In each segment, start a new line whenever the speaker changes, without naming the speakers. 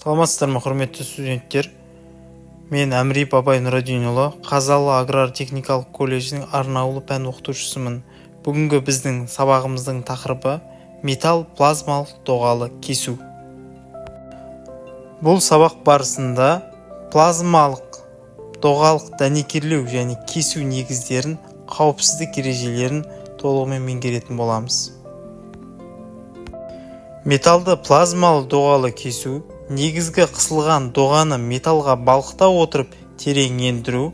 Саламатсыздар ма, құрметті студенттер? Мен Әміре Бабай Нұрадинұлы, Қазалы аграр-техникалық колледжінің арнаулы пән оқытушысымын. Бүгінгі біздің сабағымыздың тақырыбы металл плазмалық доғалы кесу. Бұл сабақ барысында плазмалық доғалық дәнекерлеу және кесу негіздерін, қауіпсіздік ережелерін толығымен меңгеретін боламыз. Металлды плазмалы доғалы кесу негізгі қысылған доғаны металлға балқыта отырып терең ендіру,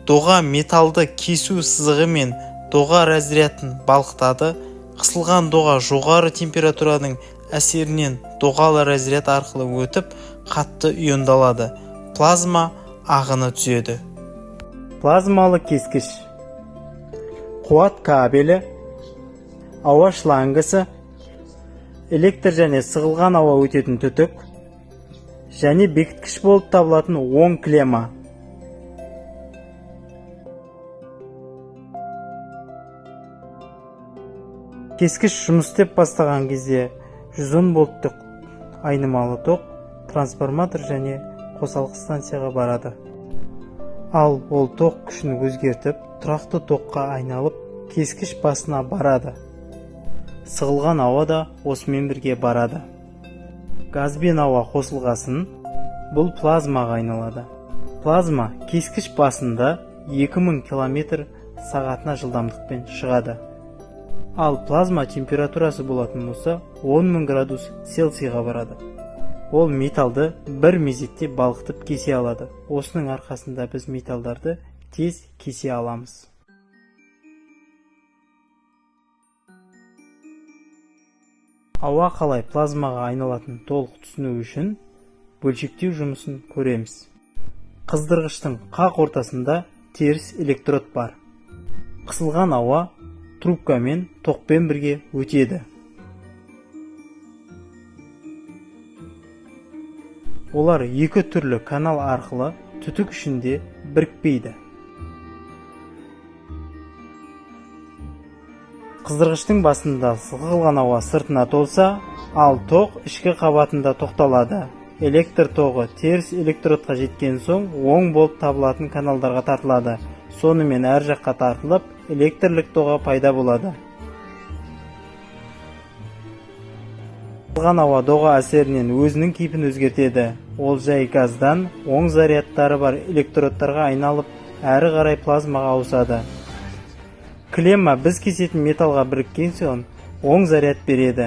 доға металлды кесу сызығы мен доға разрядын балқытады. Қысылған доға жоғары температураның әсерінен доғалы разряд арқылы өтіп, қатты иондалады. Плазма ағыны түзеді.
Плазмалы кескіш, қуат кабелі, ауа шлангысы, электр және сығылған ауа өтетін түтік, және бекіткіш болып табылатын оң клемма. Кескіш жұмыс істеп бастаған кезде 110 вольттық айнымалы ток трансформатор және қосалқы станцияға барады. Ал ол ток күшін өзгертіп, тұрақты токқа айналып, кескіш басына барады. Сығылған ауа да осымен бірге барады. Газ бен ауа қосылғасын бұл плазмаға айналады. Плазма кескіш басында 2000 км сағатына жылдамдықпен шығады. Ал плазма температурасы болатын болса 10.000 градус Цельсийға барады. Ол металлды бір мезетте балқытып кесе алады. Осының арқасында біз металлдарды тез кесе аламыз. Ауа қалай плазмаға айналатын толық түсіну үшін бөлшектеу жұмысын көреміз. Қыздырғыштың қақ ортасында теріс электрод бар. Қысылған ауа трубка мен тоқпен бірге өтеді. Олар екі түрлі канал арқылы түтік ішінде бірікпейді. Қыздырғыштың басында сығылған ауа сыртына толса, ал тоқ ішкі қабатында тоқталады. Электр тоғы теріс электродқа жеткен соң оң болып табылатын каналдарға тартылады. Сонымен әр жаққа тартылып, электрлік тоға пайда болады. Сығылған ауа доға әсерінен өзінің кейпін өзгертеді. Ол жай газдан оң зарядтары бар электродтарға айналып, әрі қарай плазмаға ауысады. Клемма біз кесетін металға біріккен соң оң заряд береді.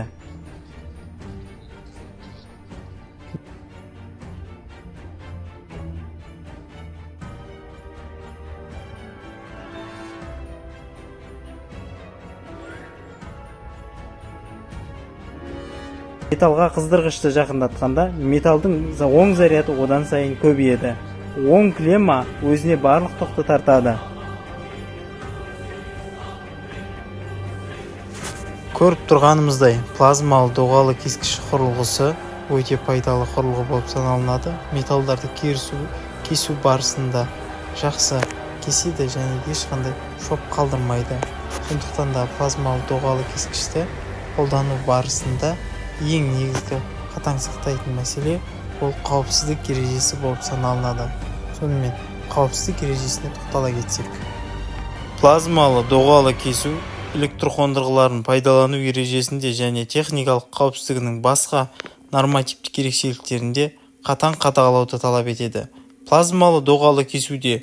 Металға қыздырғышты жақындатқанда металдың оң заряды одан сайын көбейеді. Оң клемма өзіне барлық тоқты тартады.
Көріп тұрғанымыздай, плазмалы доғалы кескіш құрылғысы өте пайдалы құрылғы болып саналынады. Металдарды кесу барысында жақсы кеседі және ешқандай шоқ қалдырмайды. Сондықтан да плазмалы доғалы кескішті қолдану барысында ең негізгі қатаң сақтайтын мәселе ол қауіпсіздік ережесі болып саналынады. Сонымен қауіпсіздік ережесіне тоқтала кетсек. Плазмалы доғалы кесу электрқондырғыларын пайдалану ережесінде және техникалық қауіпсіздігінің басқа нормативтік ерекшеліктерінде қатаң қадағалауды талап етеді. Плазмалы доғалы кесуде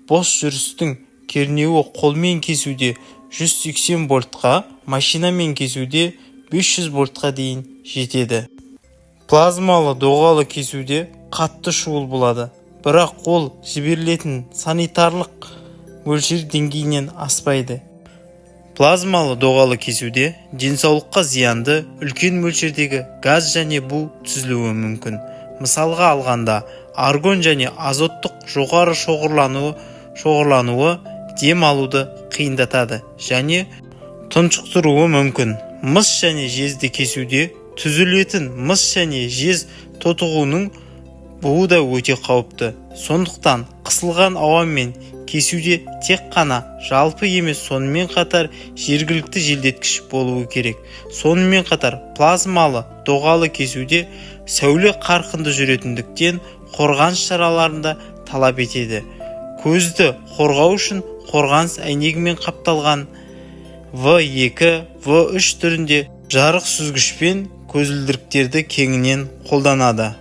бос жүрістің кернеуі қолмен кесуде 180 вольтқа, машинамен кесуде 500 вольтқа дейін жетеді. Плазмалы доғалы кесуде қатты шуыл болады, бірақ ол жіберілетін санитарлық мөлшер деңгейінен аспайды. Плазмалы доғалы кесуде денсаулыққа зиянды үлкен мөлшердегі газ және бу түзілуі мүмкін. Мысалға алғанда, аргон және азоттық жоғары шоғырлануы дем алуды қиындатады және тұншықтыруы мүмкін. Мыс және жезді кесуде түзілетін мыс және жез тотығуының буы да өте қауіпті. Сондықтан қысылған ауа мен кесуде тек қана жалпы емес, сонымен қатар жергілікті желдеткіш болуы керек. Сонымен қатар плазмалы доғалы кесуде сәуле қарқынды жүретіндіктен қорғаныс шараларында талап етеді. Көзді қорғау үшін қорғаныс әйнегімен қапталған В2, В3 түрінде жарық сүзгішпен көзілдіріктерді кеңінен қолданады.